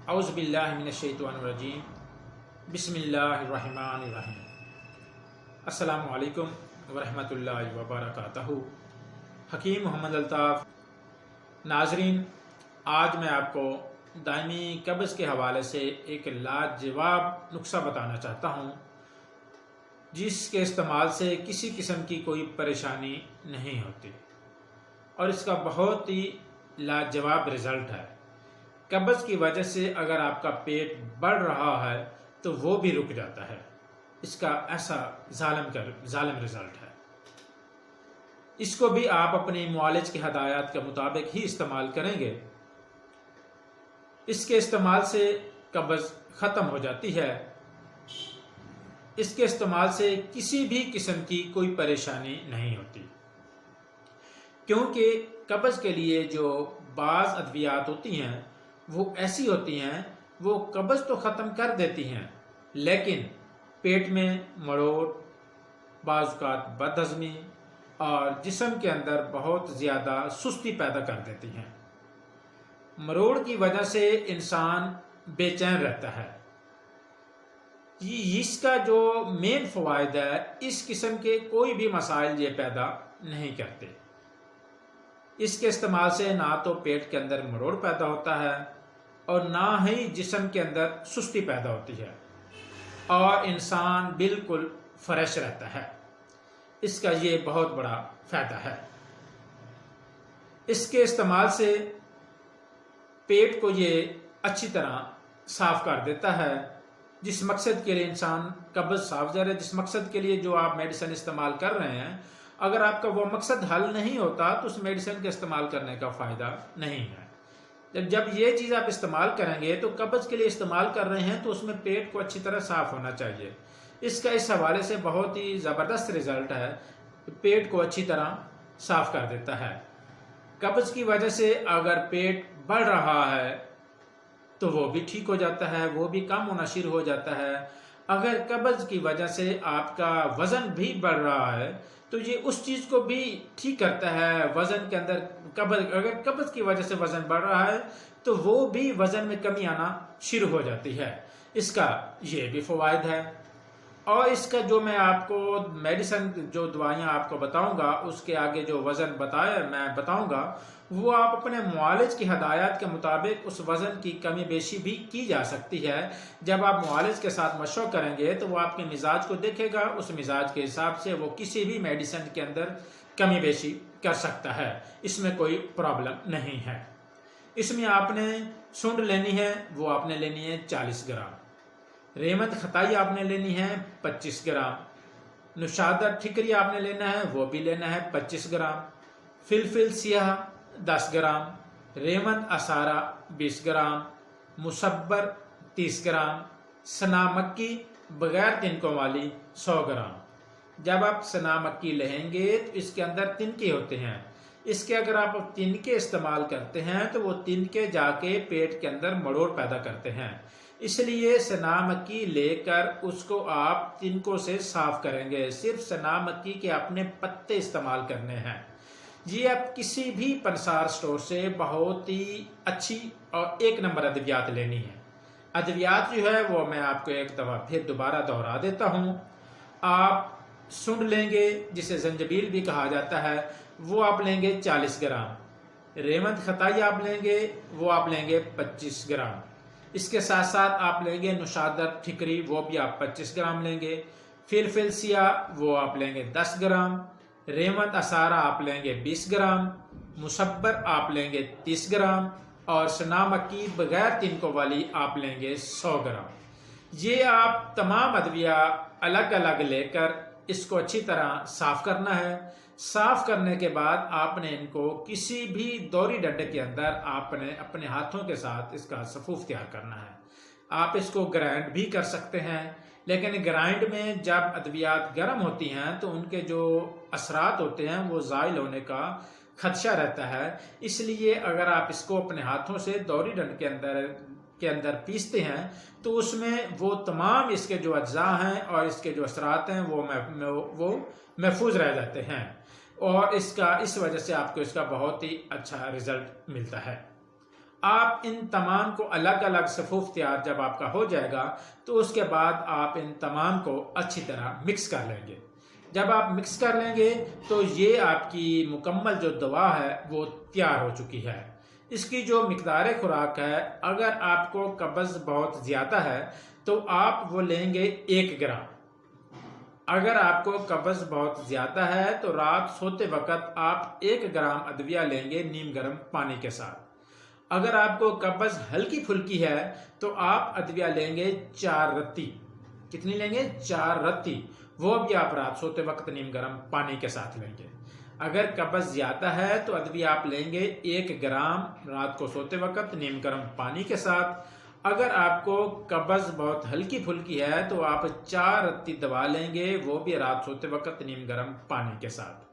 اعوذ باللہ من الشیطان الرجیم بسم اللہ الرحمن الرحیم۔ السلام علیکم ورحمۃ اللہ وبرکاتہ۔ حکیم محمد الطاف۔ ناظرین، آج میں آپ کو دائمی قبض کے حوالے سے ایک لاجواب نسخہ بتانا چاہتا ہوں جس کے استعمال سے کسی قسم کی کوئی پریشانی نہیں ہوتی اور اس کا بہت ہی لاجواب رزلٹ ہے۔ قبض کی وجہ سے اگر آپ کا پیٹ بڑھ رہا ہے تو وہ بھی رک جاتا ہے۔ اس کا ایسا ظالم رزلٹ ہے۔ اس کو بھی آپ اپنے معالج کی ہدایات کے مطابق ہی استعمال کریں گے۔ اس کے استعمال سے قبض ختم ہو جاتی ہے۔ اس کے استعمال سے کسی بھی قسم کی کوئی پریشانی نہیں ہوتی، کیونکہ قبض کے لیے جو بعض ادویات ہوتی ہیں وہ ایسی ہوتی ہیں، وہ قبض تو ختم کر دیتی ہیں لیکن پیٹ میں مروڑ، بعض اوقات بد ہضمی اور جسم کے اندر بہت زیادہ سستی پیدا کر دیتی ہیں۔ مروڑ کی وجہ سے انسان بے چین رہتا ہے۔ اس کا جو مین فوائد ہے، اس قسم کے کوئی بھی مسائل یہ پیدا نہیں کرتے۔ اس کے استعمال سے نہ تو پیٹ کے اندر مروڑ پیدا ہوتا ہے اور نہ ہی جسم کے اندر سستی پیدا ہوتی ہے اور انسان بالکل فریش رہتا ہے۔ اس کا یہ بہت بڑا فائدہ ہے۔ اس کے استعمال سے پیٹ کو یہ اچھی طرح صاف کر دیتا ہے۔ جس مقصد کے لیے انسان قبض صاف ظاہر ہے، جس مقصد کے لیے جو آپ میڈیسن استعمال کر رہے ہیں، اگر آپ کا وہ مقصد حل نہیں ہوتا تو اس میڈیسن کے استعمال کرنے کا فائدہ نہیں ہے۔ جب یہ چیز آپ استعمال کریں گے تو قبض کے لیے استعمال کر رہے ہیں تو اس میں پیٹ کو اچھی طرح صاف ہونا چاہیے۔ اس کا اس حوالے سے بہت ہی زبردست رزلٹ ہے، پیٹ کو اچھی طرح صاف کر دیتا ہے۔ قبض کی وجہ سے اگر پیٹ بڑھ رہا ہے تو وہ بھی ٹھیک ہو جاتا ہے، وہ بھی کم ہونا شروع ہو جاتا ہے۔ اگر قبض کی وجہ سے آپ کا وزن بھی بڑھ رہا ہے تو یہ اس چیز کو بھی ٹھیک کرتا ہے۔ وزن کے اندر اگر قبض کی وجہ سے وزن بڑھ رہا ہے تو وہ بھی وزن میں کمی آنا شروع ہو جاتی ہے۔ اس کا یہ بھی فوائد ہے۔ اور اس کا جو میں آپ کو میڈیسن جو دوائیاں آپ کو بتاؤں گا، اس کے آگے جو وزن میں بتاؤں گا، وہ آپ اپنے معالج کی ہدایات کے مطابق اس وزن کی کمی بیشی بھی کی جا سکتی ہے۔ جب آپ معالج کے ساتھ مشورہ کریں گے تو وہ آپ کے مزاج کو دیکھے گا، اس مزاج کے حساب سے وہ کسی بھی میڈیسن کے اندر کمی بیشی کر سکتا ہے۔ اس میں کوئی پرابلم نہیں ہے۔ اس میں آپ نے سونڈ لینی ہے، وہ آپ نے لینی ہے 40 گرام۔ ریمت خطائی آپ نے لینی ہے 25 گرام۔ نشادر ٹھکری آپ نے لینا ہے، وہ بھی لینا ہے 25 گرام۔ فلفل سیاہ 10 گرام۔ ریمت اسارا 20 گرام۔ مصبر 30 گرام۔ سنا مکی بغیر تنکوں والی 100 گرام۔ جب آپ سنا مکی لہیں گے تو اس کے اندر تنکے ہوتے ہیں۔ اس کے اگر آپ تنکے استعمال کرتے ہیں تو وہ تنکے جا کے پیٹ کے اندر مروڑ پیدا کرتے ہیں۔ اس لیے سنا مکی لے کر اس کو آپ تنکوں سے صاف کریں گے۔ صرف سنا مکی کے اپنے پتے استعمال کرنے ہیں۔ یہ آپ کسی بھی پنسار سٹور سے بہت ہی اچھی اور ایک نمبر ادویات لینی ہے۔ ادویات جو ہے وہ میں آپ کو ایک دفعہ پھر دوبارہ دہرا دیتا ہوں۔ آپ سونڈ لیں گے، جسے زنجبیل بھی کہا جاتا ہے، وہ آپ لیں گے 40 گرام۔ ریمت خطائی آپ لیں گے، وہ آپ لیں گے 25 گرام۔ اس کے ساتھ ساتھ آپ لیں گے نشادر ٹھکری، وہ بھی آپ 25 گرام لیں گے۔ فلفل سیاہ وہ آپ لیں گے 10 گرام۔ ریمت اسارا آپ لیں گے 20 گرام۔ مصبر آپ لیں گے 30 گرام اور سنا مکی بغیر تنکوں والی آپ لیں گے 100 گرام۔ یہ آپ تمام ادویہ الگ الگ لے کر اس کو اچھی طرح صاف کرنا ہے۔ صاف کرنے کے بعد آپ نے ان کو کسی بھی دوری ڈنڈے کے اندر آپ نے اپنے ہاتھوں کے ساتھ اس کا صفوف تیار کرنا ہے۔ آپ اس کو گرائنڈ بھی کر سکتے ہیں، لیکن گرائنڈ میں جب ادویات گرم ہوتی ہیں تو ان کے جو اثرات ہوتے ہیں وہ زائل ہونے کا خدشہ رہتا ہے۔ اس لیے اگر آپ اس کو اپنے ہاتھوں سے دوری ڈنڈ کے اندر پیستے ہیں تو اس میں وہ تمام اس کے جو اجزاء ہیں اور اس کے جو اثرات ہیں وہ محفوظ رہ جاتے ہیں اور اس وجہ سے آپ کو اس کا بہت ہی اچھا رزلٹ ملتا ہے۔ آپ ان تمام کو الگ الگ صفوف تیار جب آپ کا ہو جائے گا تو اس کے بعد آپ ان تمام کو اچھی طرح مکس کر لیں گے۔ جب آپ مکس کر لیں گے تو یہ آپ کی مکمل جو دوا ہے وہ تیار ہو چکی ہے۔ اس کی جو مقدار خوراک ہے، اگر آپ کو قبض بہت زیادہ ہے تو آپ وہ لیں گے 1 گرام۔ اگر آپ کو قبض بہت زیادہ ہے تو رات سوتے وقت آپ 1 گرام ادویہ لیں گے نیم گرم پانی کے ساتھ۔ اگر آپ کو قبض ہلکی پھلکی ہے تو آپ ادویہ لیں گے 4 رتی۔ کتنی لیں گے؟ 4 رتی، وہ بھی آپ رات سوتے وقت نیم گرم پانی کے ساتھ لیں گے۔ اگر قبض زیادہ ہے تو ادویہ آپ لیں گے 1 گرام رات کو سوتے وقت نیم گرم پانی کے ساتھ۔ اگر آپ کو قبض بہت ہلکی پھلکی ہے تو آپ 4 رتی دوا لیں گے، وہ بھی رات سوتے وقت نیم گرم پانی کے ساتھ۔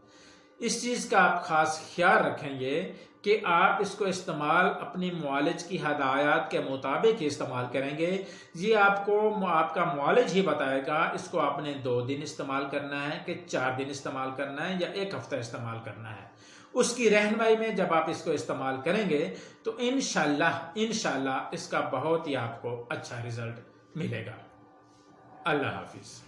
اس چیز کا آپ خاص خیال رکھیں گے کہ آپ اس کو استعمال اپنی معالج کی ہدایات کے مطابق ہی استعمال کریں گے۔ یہ آپ کا معالج ہی بتائے گا اس کو آپ نے 2 دن استعمال کرنا ہے کہ 4 دن استعمال کرنا ہے یا 1 ہفتہ استعمال کرنا ہے۔ اس کی رہنمائی میں جب آپ اس کو استعمال کریں گے تو انشاءاللہ اس کا بہت ہی آپ کو اچھا رزلٹ ملے گا۔ اللہ حافظ۔